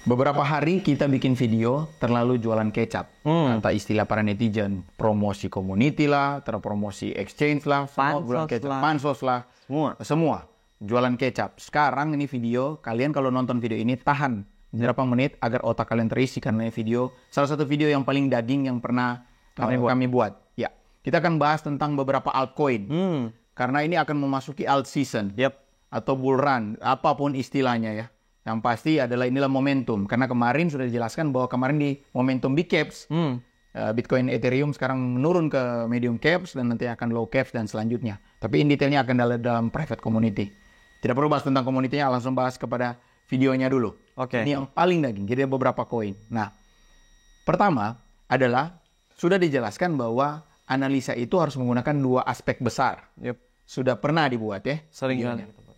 Beberapa hari kita bikin video terlalu jualan kecap. Kata istilah para netizen, promosi community lah, terpromosi exchange lah, semua jualan kecap, pansos lah, semua jualan kecap. Sekarang ini video, kalian kalau nonton video ini tahan beberapa menit agar otak kalian terisi karena ini video salah satu video yang paling daging yang pernah kami buat. Ya, kita akan bahas tentang beberapa altcoin. Karena ini akan memasuki alt season atau bull run, apapun istilahnya ya. Yang pasti adalah inilah momentum. Karena kemarin sudah dijelaskan bahwa kemarin di momentum big caps, Bitcoin, Ethereum sekarang menurun ke medium caps dan nanti akan low caps dan selanjutnya. Tapi in detailnya akan dalam private community. Tidak perlu bahas tentang community-nya, langsung bahas kepada videonya dulu. Ini yang paling daging, jadi ada beberapa koin. Nah, pertama adalah sudah dijelaskan bahwa analisa itu harus menggunakan dua aspek besar. Sudah pernah dibuat ya.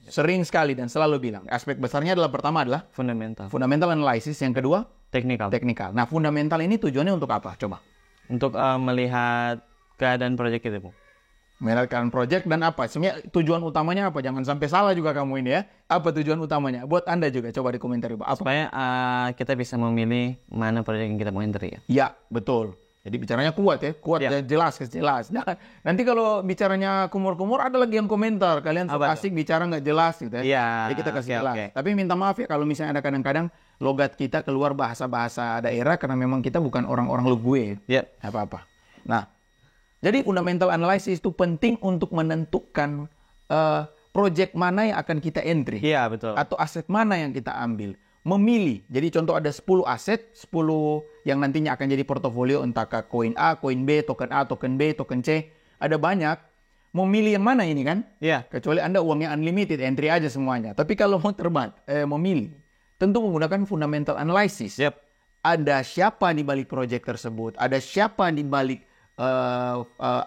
Sering sekali dan selalu bilang. Aspek besarnya adalah pertama adalah fundamental analysis, yang kedua teknikal. Nah, fundamental ini tujuannya untuk apa? Coba. Untuk melihat keadaan proyek itu, Bu. Melihat keadaan proyek dan apa? Sebenarnya tujuan utamanya apa? Jangan sampai salah juga kamu ini ya. Apa tujuan utamanya? Buat Anda juga coba di komentar apa? Supaya kita bisa memilih mana proyek yang kita mau enter ya. Ya, betul. Jadi bicaranya kuat ya, dan jelas. Nah, nanti kalau bicaranya kumur-kumur ada lagi yang komentar, kalian asik bicara nggak jelas gitu ya. Jadi kita kasih jelas. Tapi minta maaf ya kalau misalnya ada kadang-kadang logat kita keluar bahasa-bahasa daerah karena memang kita bukan orang-orang lu gue. Apa-apa. Nah, jadi fundamental analysis itu penting untuk menentukan project mana yang akan kita entry. Betul. Atau aset mana yang kita ambil. Memilih. Jadi contoh ada 10 aset, 10 yang nantinya akan jadi portofolio, entah ke koin A, koin B, token A, token B, token C. Ada banyak. Memilih yang mana ini kan? Kecuali Anda uangnya unlimited, entry aja semuanya. Tapi kalau mau memilih, tentu menggunakan fundamental analysis. Ada siapa di balik project tersebut, ada siapa di balik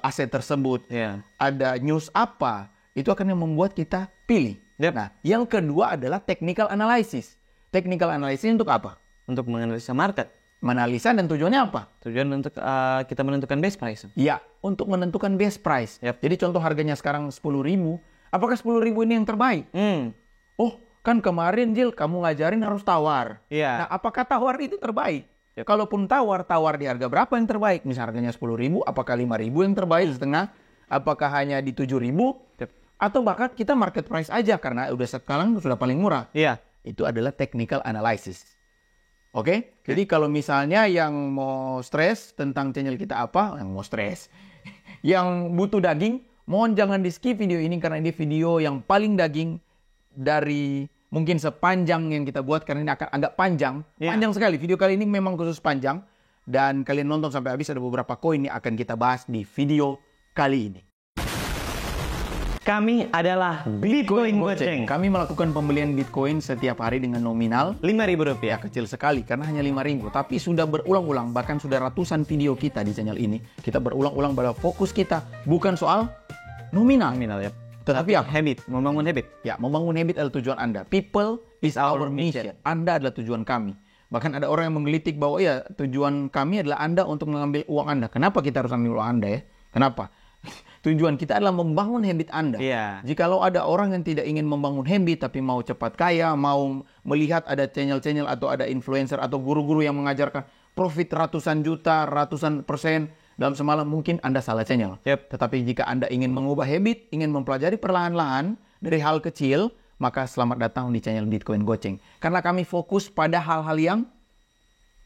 aset tersebut, ada news apa, itu akan yang membuat kita pilih. Nah, yang kedua adalah technical analysis. Technical analysis untuk apa? Untuk menganalisa market. Menganalisa dan tujuannya apa? Tujuan untuk kita menentukan best price. Ya, untuk menentukan best price. Jadi contoh harganya sekarang 10.000. Apakah 10.000 ini yang terbaik? Oh, kan kemarin Jil kamu ngajarin harus tawar. Nah, apakah tawar itu terbaik? Kalaupun tawar di harga berapa yang terbaik? Misal harganya 10.000, apakah 5.000 yang terbaik setengah? Apakah hanya di 7.000? Atau bahkan kita market price aja karena udah sekarang sudah paling murah. Itu adalah technical analysis. Jadi kalau misalnya yang mau stres tentang channel kita apa, yang mau stres, yang butuh daging, mohon jangan di skip video ini karena ini video yang paling daging dari mungkin sepanjang yang kita buat karena ini akan agak panjang. Panjang sekali. Video kali ini memang khusus panjang dan kalian nonton sampai habis, ada beberapa koin yang akan kita bahas di video kali ini. Kami adalah Bitcoin Goceng. Kami melakukan pembelian Bitcoin setiap hari dengan nominal Rp5.000. Kecil sekali karena hanya 5.000. Tapi sudah berulang-ulang, bahkan sudah ratusan video kita di channel ini. Kita berulang-ulang pada fokus kita bukan soal nominal. Tetapi habit, membangun habit. Membangun habit adalah tujuan Anda. People is our mission. Anda adalah tujuan kami. Bahkan ada orang yang menggelitik bahwa tujuan kami adalah Anda untuk mengambil uang Anda. Kenapa kita harus ambil uang Anda ya? Kenapa? Tujuan kita adalah membangun habit Anda. Jikalau ada orang yang tidak ingin membangun habit tapi mau cepat kaya, mau melihat ada channel-channel atau ada influencer atau guru-guru yang mengajarkan profit ratusan juta, ratusan persen dalam semalam, mungkin Anda salah channel. Tetapi jika Anda ingin mengubah habit, ingin mempelajari perlahan-lahan dari hal kecil, maka selamat datang di channel Bitcoin Goceng. Karena kami fokus pada hal-hal yang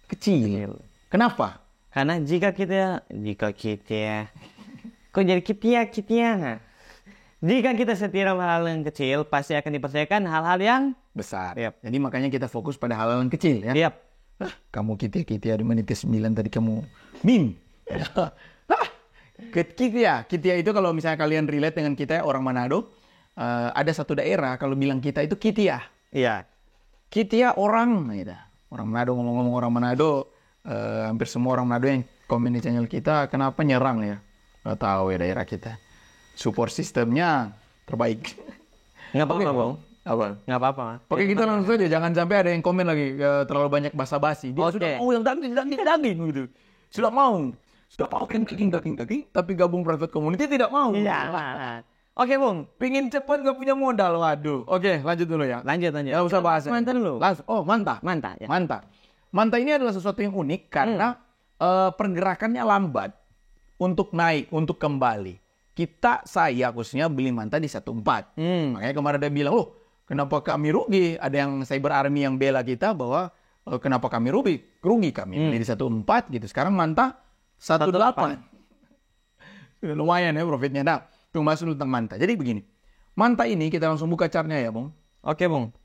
kecil. Kenapa? Karena jika kita kok jadi kitia? Jika kita setia hal yang kecil, pasti akan dipercayakan hal-hal yang besar. Jadi makanya kita fokus pada hal-hal yang kecil ya. Kamu kitia di menit 9 tadi kamu meme. Kitia itu kalau misalnya kalian relate dengan kita orang Manado, ada satu daerah kalau bilang kita itu kitia. Kitia orang gitu. Orang Manado, ngomong-ngomong orang Manado, hampir semua orang Manado yang komen di channel kita kenapa nyerang ya? Nggak tahu ya daerah kita. Support sistemnya terbaik. Nggak apa-apa, Bang. Nggak apa-apa. Oke, kita langsung aja. Jangan sampai ada yang komen lagi terlalu banyak basa-basi. Dia sudah mau yang daging gitu. Sudah mau daging. Tapi gabung private community tidak mau. Oke, Bung. Pingin cepat gak punya modal, waduh. Oke, lanjut dulu ya. Lanjut. Gak usah bahas. Manta dulu. Langsung. Oh, manta. Ya. Manta ini adalah sesuatu yang unik karena pergerakannya lambat untuk naik, untuk kembali. Saya khususnya beli manta di 14. Makanya kemarin dia bilang, loh, kenapa kami rugi? Ada yang cyber army yang bela kita bahwa kenapa kami rugi kami beli di 14 gitu. Sekarang manta 18. Lumayan ya profitnya. Nah, tunggu masuk tentang manta. Jadi begini. Manta ini kita langsung buka chartnya ya, Bung. Oke, Bung.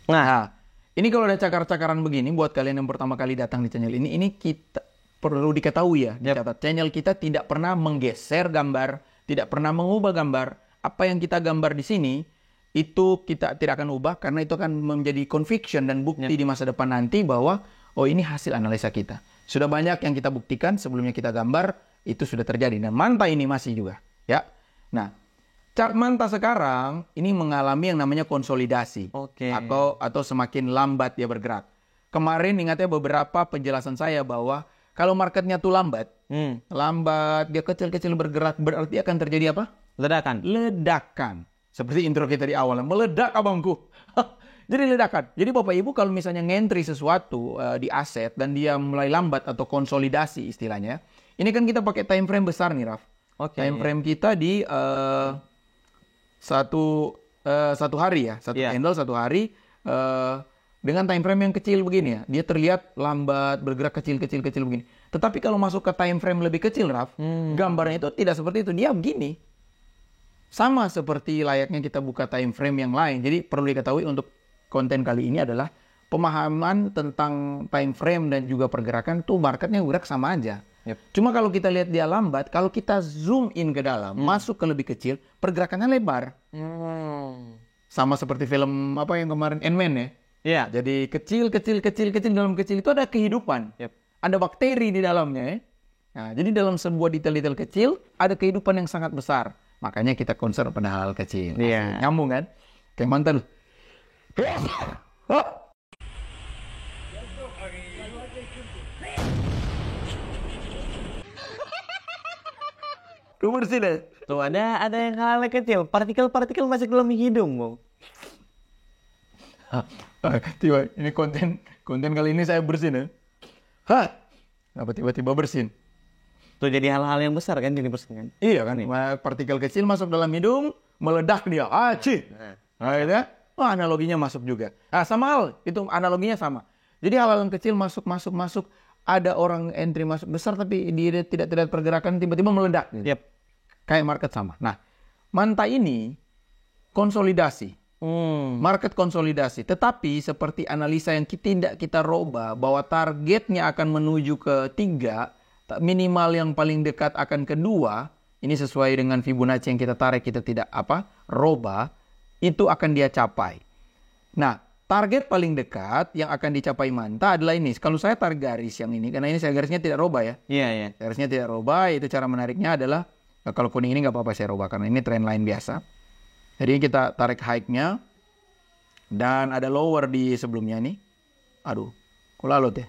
Nah, ini kalau ada cakar-cakaran begini buat kalian yang pertama kali datang di channel ini kita perlu diketahui ya, dicatat. Channel kita tidak pernah menggeser gambar, tidak pernah mengubah gambar. Apa yang kita gambar di sini itu kita tidak akan ubah karena itu akan menjadi conviction dan bukti di masa depan nanti bahwa oh ini hasil analisa kita. Sudah banyak yang kita buktikan sebelumnya kita gambar itu sudah terjadi dan manta ini masih juga ya. Nah, chart manta sekarang ini mengalami yang namanya konsolidasi atau semakin lambat dia bergerak. Kemarin ingatnya beberapa penjelasan saya bahwa kalau marketnya tuh lambat dia kecil-kecil bergerak berarti akan terjadi apa? Ledakan. Seperti intro kita di awal, meledak abangku. Jadi ledakan. Jadi Bapak Ibu kalau misalnya ngentri sesuatu di aset dan dia mulai lambat atau konsolidasi istilahnya, ini kan kita pakai time frame besar nih, Raf. Time frame kita di satu hari ya, candle satu hari dengan time frame yang kecil begini ya. Dia terlihat lambat, bergerak kecil begini. Tetapi kalau masuk ke time frame lebih kecil, Raf, gambarnya itu tidak seperti itu. Dia begini. Sama seperti layaknya kita buka time frame yang lain. Jadi perlu diketahui untuk konten kali ini adalah pemahaman tentang time frame dan juga pergerakan tuh marketnya gerak sama aja. Cuma kalau kita lihat dia lambat, kalau kita zoom in ke dalam, masuk ke lebih kecil, pergerakannya lebar. Sama seperti film apa yang kemarin Ant-Man ya. Iya. Jadi kecil dalam kecil itu ada kehidupan. Ada bakteri di dalamnya ya. Nah, jadi dalam sebuah detail-detail kecil ada kehidupan yang sangat besar. Makanya kita concern pada hal kecil. Iya. Nyambung kan? Kayak mantan. Tuh bersih deh. Tuh ada yang hal kecil, partikel-partikel masuk dalam hidung, Bung. Tiba, ini konten kali ini saya bersin ya. Kenapa tiba-tiba bersin? Tuh jadi hal-hal yang besar kan jadi bersin kan? Iya kan, partikel kecil masuk dalam hidung, meledak dia. Nah, itu ya. Analoginya masuk juga. Nah, sama hal, itu analoginya sama. Jadi hal-hal yang kecil masuk. Ada orang entry masuk besar tapi dia tidak pergerakan tiba-tiba meledak. Gitu. Kayak market sama. Nah, manta ini konsolidasi. Market konsolidasi. Tetapi seperti analisa yang tidak kita robah bahwa targetnya akan menuju ke 3, minimal yang paling dekat akan ke 2, ini sesuai dengan Fibonacci yang kita tarik, kita tidak robah, itu akan dia capai. Nah, target paling dekat yang akan dicapai manta adalah ini. Kalau saya tarik garis yang ini, karena ini saya garisnya tidak robah ya. Iya. Garisnya tidak robah, itu cara menariknya adalah, kalau kuning ini nggak apa-apa saya robah, karena ini trend line biasa. Jadi kita tarik high-nya, dan ada lower di sebelumnya nih. Aduh, kok lalut ya?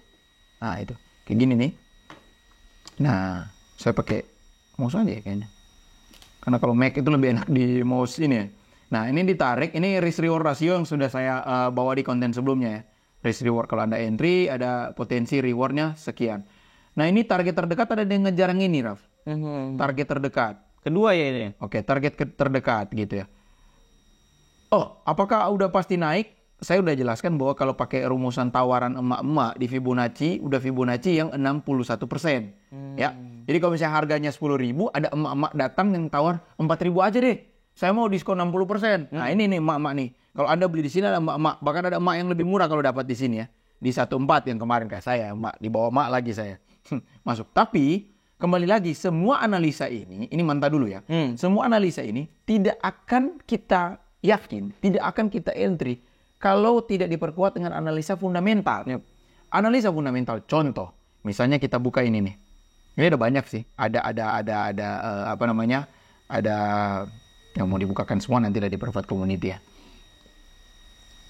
Nah itu, kayak gini nih. Nah, saya pakai mouse aja ya kayaknya. Karena kalau Mac itu lebih enak di mouse ini ya. Nah, ini ditarik, ini risk reward ratio yang sudah saya bawa di konten sebelumnya ya. Risk reward kalau Anda entry, ada potensi rewardnya sekian. Nah, ini target terdekat ada yang ngejar yang ini, Raf. Target terdekat. Kedua ya ini? Oke, target terdekat gitu ya. Oh, apakah udah pasti naik? Saya udah jelaskan bahwa kalau pakai rumusan tawaran emak-emak di Fibonacci, udah Fibonacci yang 61%. Ya. Jadi kalau misalnya harganya 10.000, ada emak-emak datang yang tawar 4.000 aja deh. Saya mau diskon 60%. Nah, ini nih emak-emak nih. Kalau Anda beli di sini ada emak-emak, bahkan ada emak yang lebih murah kalau dapat di sini ya. Di 14 yang kemarin kayak saya, emak di bawah emak lagi saya. Masuk. Tapi kembali lagi semua analisa ini mantap dulu ya. Semua analisa ini tidak akan kita yakin, tidak akan kita entry kalau tidak diperkuat dengan analisa fundamental. Analisa fundamental, contoh, misalnya kita buka ini nih. Ini ada banyak sih. Ada yang mau dibukakan semua nanti dari private community ya.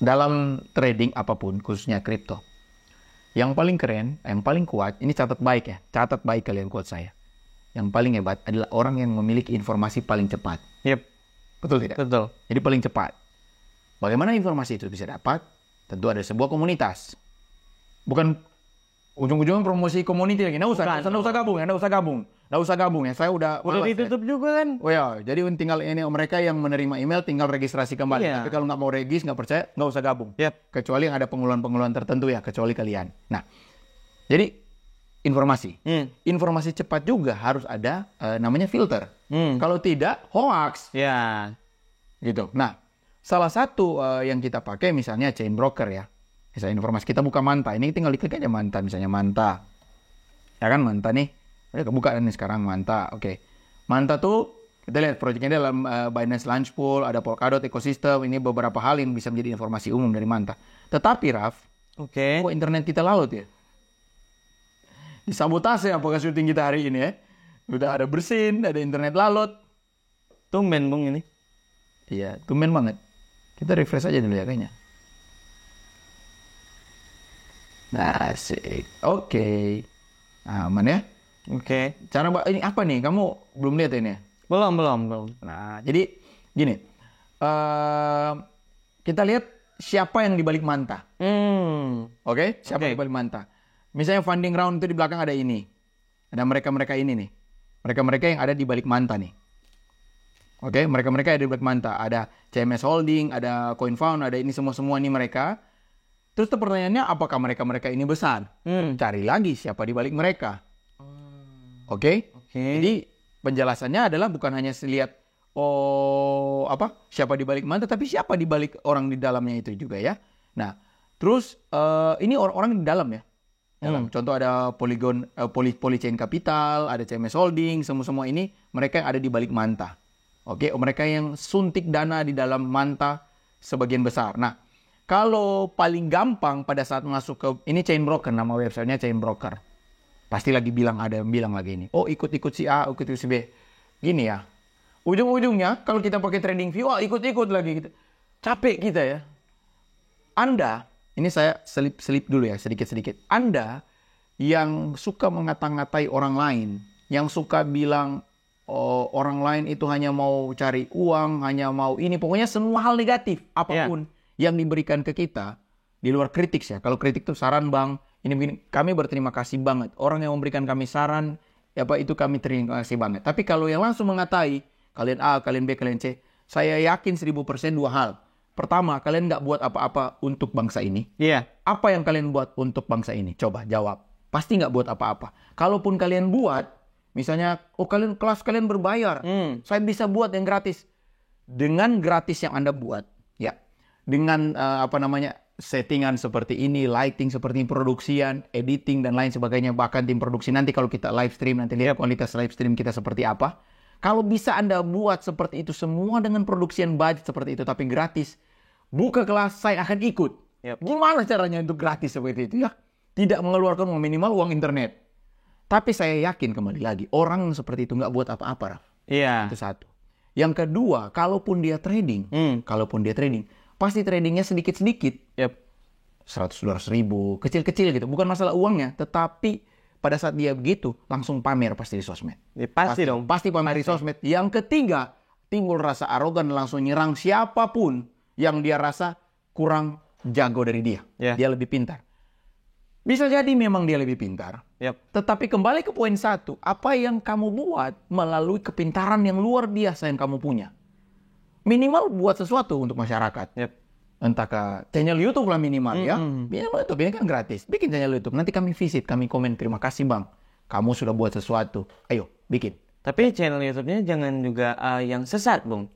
Dalam trading apapun, khususnya kripto, yang paling keren, yang paling kuat, ini catat baik ya. Catat baik kalian quote saya. yang paling hebat adalah orang yang memiliki informasi paling cepat. Yep. Betul tidak? Betul. Jadi paling cepat. Bagaimana informasi itu bisa dapat? Tentu ada sebuah komunitas. Bukan ujung-ujungnya promosi community lagi. Nggak usah gabung ya. Saya udah ditutup juga kan? Oh ya, jadi tinggal ini mereka yang menerima email tinggal registrasi kembali. Iya. Tapi kalau nggak mau nggak percaya, nggak usah gabung. Yep. Kecuali yang ada pengeluaran-pengeluaran tertentu ya, kecuali kalian. Nah, jadi informasi. Informasi cepat juga harus ada namanya filter. Kalau tidak, hoax. Ya. Gitu. Nah, salah satu yang kita pakai misalnya chain broker ya. Misalnya informasi kita buka Manta. Ini tinggal diklik aja Manta. Misalnya Manta. Ya kan Manta nih. Udah kebuka nih sekarang Manta. Oke. Manta tuh kita lihat proyeknya dalam Binance Launch Pool, ada Polkadot ekosistem. Ini beberapa hal yang bisa menjadi informasi umum dari Manta. Tetapi Raf, kok internet kita lalut ya? Disabotase apakah syuting kita hari ini ya? Udah ada bersin, ada internet lalut. Tumben Bung ini. Iya, tumben banget. Kita refresh aja dulu ya kayaknya. Nah, asik. Oke. Aman ya? Oke. Cara ini apa nih? Kamu belum lihat ini ya? Belum. Nah, jadi gini. Kita lihat siapa yang di balik Manta. Oke? Siapa yang di balik Manta? Misalnya funding round itu di belakang ada ini. Ada mereka-mereka ini nih. Mereka-mereka yang ada di balik Manta nih. Oke? Mereka-mereka yang ada di balik Manta. Ada CMS Holding, ada CoinFound, ada ini semua-semua ini mereka. Terus pertanyaannya, apakah mereka-mereka ini besar? Cari lagi siapa di balik mereka. Oke? Jadi penjelasannya adalah bukan hanya lihat siapa di balik Manta, tapi siapa di balik orang di dalamnya itu juga ya. Nah, terus ini orang-orang di dalam ya. Contoh ada Polygon, Polychain Capital, ada CMS Holding, semua ini mereka yang ada di balik Manta. Oke, mereka yang suntik dana di dalam Manta sebagian besar. Nah, kalau paling gampang pada saat masuk ke ini chain broker, nama websitenya chain broker. Pasti lagi ada yang bilang lagi ini. Oh, ikut-ikut si A, ikut-ikut si B. Gini ya. Ujung-ujungnya kalau kita pakai trading view, ikut-ikut lagi gitu. Capek kita ya. Anda, ini saya selip dulu ya sedikit-sedikit. Anda yang suka mengata-ngatai orang lain, yang suka bilang orang lain itu hanya mau cari uang, hanya mau ini, pokoknya semua hal negatif apapun. Yang diberikan ke kita di luar kritik ya. Kalau kritik itu saran bang, ini begini, kami berterima kasih banget. Orang yang memberikan kami saran, itu kami terima kasih banget. Tapi kalau yang langsung mengatai, kalian A, kalian B, kalian C, saya yakin 1000% dua hal. Pertama, kalian nggak buat apa-apa untuk bangsa ini. Apa yang kalian buat untuk bangsa ini? Coba jawab. Pasti nggak buat apa-apa. Kalaupun kalian buat, misalnya, kelas kalian berbayar, saya bisa buat yang gratis. Dengan gratis yang Anda buat, ya. Dengan settingan seperti ini, lighting seperti ini, produksian, editing dan lain sebagainya, bahkan tim produksi nanti kalau kita live stream nanti lihat kualitas live stream kita seperti apa. Kalau bisa Anda buat seperti itu semua dengan produksian budget seperti itu tapi gratis, buka kelas saya akan ikut. Gimana caranya untuk gratis seperti itu ya? Tidak mengeluarkan minimal uang internet. Tapi saya yakin kembali lagi orang seperti itu nggak buat apa-apa. Itu satu. Yang kedua, kalaupun dia trading, pasti tradingnya sedikit-sedikit. 100-200 ribu, kecil-kecil gitu. Bukan masalah uangnya, tetapi pada saat dia begitu, langsung pamer pasti di sosmed. Pasti pamer di sosmed. Yang ketiga, timbul rasa arogan, langsung nyerang siapapun yang dia rasa kurang jago dari dia. Dia lebih pintar. Bisa jadi memang dia lebih pintar. Tetapi kembali ke poin satu, apa yang kamu buat melalui kepintaran yang luar biasa yang kamu punya. Minimal buat sesuatu untuk masyarakat. Entah ke channel YouTube lah minimal ya. Minimal YouTube ini kan gratis. Bikin channel YouTube. Nanti kami visit, kami komen. Terima kasih bang. Kamu sudah buat sesuatu. Ayo, bikin. Tapi channel YouTube-nya jangan juga yang sesat, Bung.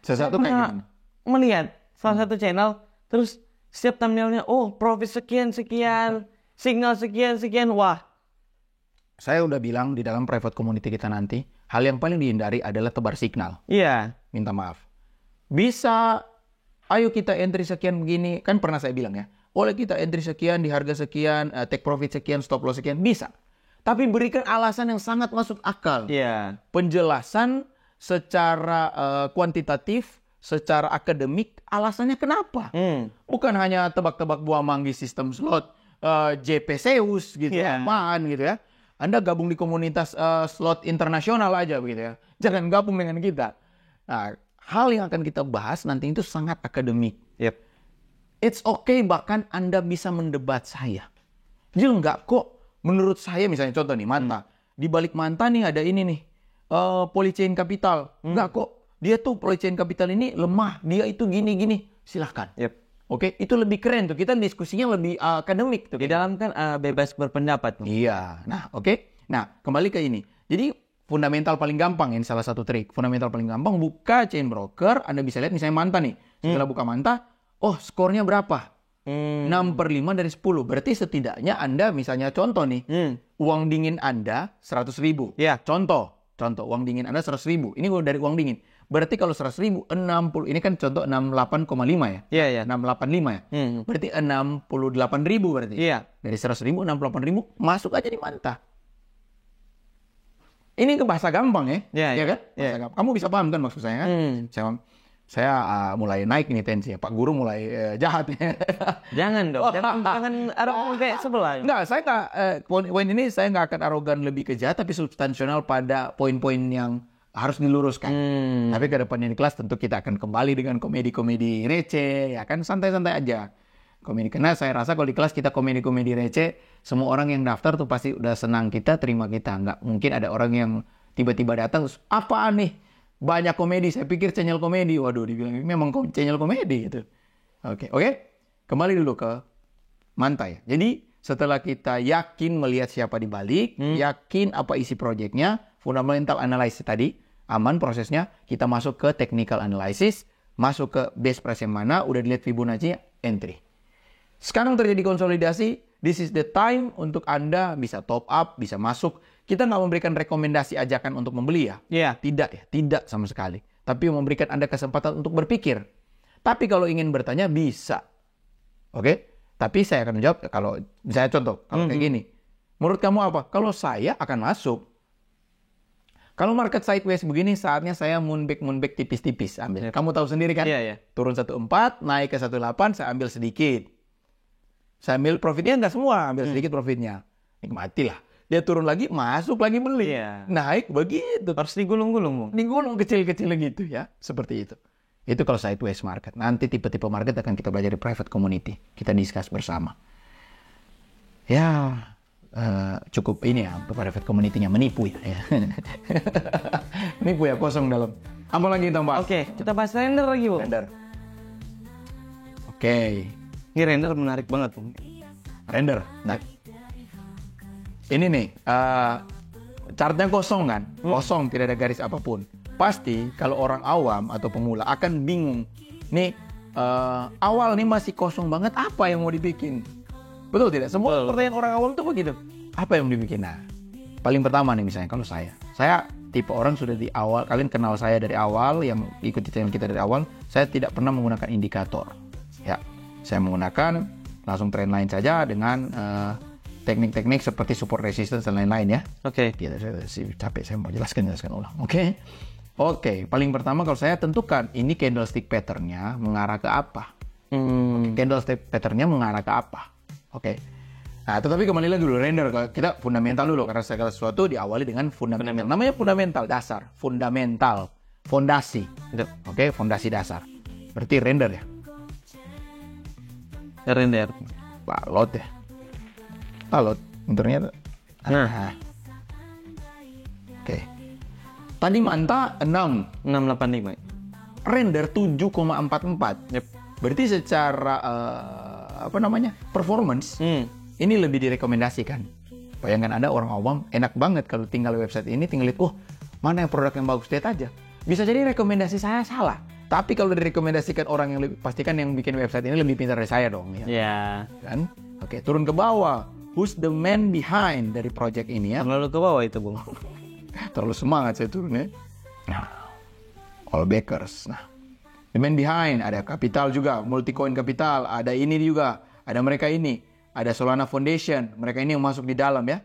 Sesat itu kayak gimana? Melihat salah satu channel, terus setiap thumbnailnya, profit sekian-sekian, signal sekian-sekian. Wah. Saya udah bilang di dalam private community kita nanti, hal yang paling dihindari adalah tebar signal. Minta maaf. Bisa, ayo kita entry sekian begini. Kan pernah saya bilang ya. Oleh kita entry sekian, di harga sekian, take profit sekian, stop loss sekian. Bisa. Tapi berikan alasan yang sangat masuk akal. Penjelasan secara kuantitatif, secara akademik, alasannya kenapa. Bukan hanya tebak-tebak buah manggis sistem slot, JP Zeus gitu. Apaan gitu ya. Anda gabung di komunitas slot internasional aja begitu ya. Jangan gabung dengan kita. Nah, hal yang akan kita bahas nanti itu sangat akademik. Yep. It's okay bahkan Anda bisa mendebat saya. Jadi enggak kok. Menurut saya misalnya contoh nih Manta. Di balik Manta nih ada ini nih. Polychain Capital. Enggak kok. Dia tuh Polychain Capital ini lemah. Dia itu gini-gini. Silahkan. Yep. Oke, itu lebih keren tuh. Kita diskusinya lebih akademik tuh. Di dalam kan bebas berpendapat. Iya. Nah, oke. Nah, kembali ke ini. Jadi fundamental paling gampang ini salah satu trik. Fundamental paling gampang buka chain broker. Anda bisa lihat misalnya Manta nih. Setelah buka Manta, oh skornya berapa? 6/5 dari 10. Berarti setidaknya Anda misalnya contoh nih. Uang dingin Anda 100.000. Ya. Contoh uang dingin Anda 100.000. Ini dari uang dingin. Berarti kalau 100.000, 60. Ini kan contoh 68,5 ya? Iya, iya. 685 ya? Berarti 68.000 berarti. Iya. Dari 100.000, 68.000, masuk aja di Manta. Ini ke bahasa gampang ya? Iya, ya kan? Bahasa gampang. Kamu bisa paham kan maksud saya kan? Saya mulai naik nih tensi ya. Pak Guru mulai jahat ya. Jangan dong. Jangan arogan kayak sebelah. Enggak, saya nggak, poin ini saya nggak akan arogan lebih ke jahat, tapi substansional pada poin-poin yang harus diluruskan. Tapi ke depannya di kelas tentu kita akan kembali dengan komedi-komedi receh, ya kan santai-santai aja. Komedi, karena saya rasa kalau di kelas kita komedi-komedi receh, semua orang yang daftar tuh pasti udah senang kita, terima kita. Nggak mungkin ada orang yang tiba-tiba datang, terus apaan nih? Banyak komedi, saya pikir channel komedi. Waduh, dibilang memang channel komedi gitu. Oke. Kembali dulu ke Manta ya. Jadi setelah kita yakin melihat siapa di balik, yakin apa isi proyeknya, fundamental analysis tadi, aman prosesnya, kita masuk ke technical analysis, masuk ke base price yang mana, udah dilihat Fibonacci, entry. Sekarang terjadi konsolidasi, this is the time untuk Anda bisa top up, bisa masuk. Kita nggak memberikan rekomendasi ajakan untuk membeli ya. Iya. Tidak ya, tidak sama sekali. Tapi memberikan Anda kesempatan untuk berpikir. Tapi kalau ingin bertanya, bisa. Oke? Tapi saya akan menjawab, kalau saya contoh, kalau kayak gini. Menurut kamu apa? Kalau saya akan masuk. Kalau market sideways begini, saatnya saya moonback tipis-tipis ambil. Kamu tahu sendiri kan? Iya. Turun 1.4, naik ke 1.8, saya ambil sedikit. Saya ambil profitnya nggak semua, ambil sedikit profitnya. Nikmatilah. Dia turun lagi, masuk lagi beli. Iya. Naik begitu. Harus digulung-gulung, Bung. Digulung kecil-kecil gitu ya. Seperti itu. Itu kalau sideways market. Nanti tipe-tipe market akan kita belajar di private community. Kita discuss bersama. Ya, cukup ini ya, private community-nya menipu ya. Menipu ya, kosong dalam. Apa lagi kita bahas? Oke, kita bahas render lagi, Bung. Render. Oke. Ini render menarik banget, Bung. Render. Nah, ini nih, chartnya kosong kan? Kosong, tidak ada garis apapun. Pasti kalau orang awam atau pemula akan bingung. Nih, awal nih masih kosong banget, apa yang mau dibikin? Betul tidak? Semua pertanyaan orang awam tuh begitu. Apa yang mau dibikin? Nah, paling pertama nih misalnya kalau saya tipe orang sudah di awal, kalian kenal saya dari awal, yang ikuti channel kita dari awal, saya tidak pernah menggunakan indikator. Ya, saya menggunakan langsung trendline saja dengan teknik-teknik seperti support resistance dan lain-lain ya. Oke. Tidak, saya capek, saya mau jelaskan ulang. Oke, paling pertama kalau saya tentukan ini candlestick pattern-nya mengarah ke apa. Candlestick pattern-nya mengarah ke apa. Oke. Nah, tetapi kembali lagi dulu render, kita fundamental dulu karena segala sesuatu diawali dengan fundamental. Namanya fundamental, dasar, fundamental, fondasi. Oke, fondasi dasar. Berarti render ya. Render. Balot ya. Balot, ternyata. Nah. Oke. Tadi Manta 685. Render 7,44. Yep. Berarti secara performance ini lebih direkomendasikan. Bayangkan Anda orang awam, enak banget kalau tinggal website ini, tinggal lihat, mana yang produk yang bagus, lihat aja. Bisa jadi rekomendasi saya salah. Tapi kalau direkomendasikan orang yang lebih, pastikan yang bikin website ini lebih pintar dari saya dong. Ya. Yeah. Kan? Oke, turun ke bawah. Who's the man behind dari project ini ya? Terlalu ke bawah itu, Bung. Terlalu semangat saya turunnya. Nah, all backers. Nah, the man behind, ada Capital juga, Multicoin Capital, ada ini juga, ada mereka ini, ada Solana Foundation, mereka ini yang masuk di dalam ya.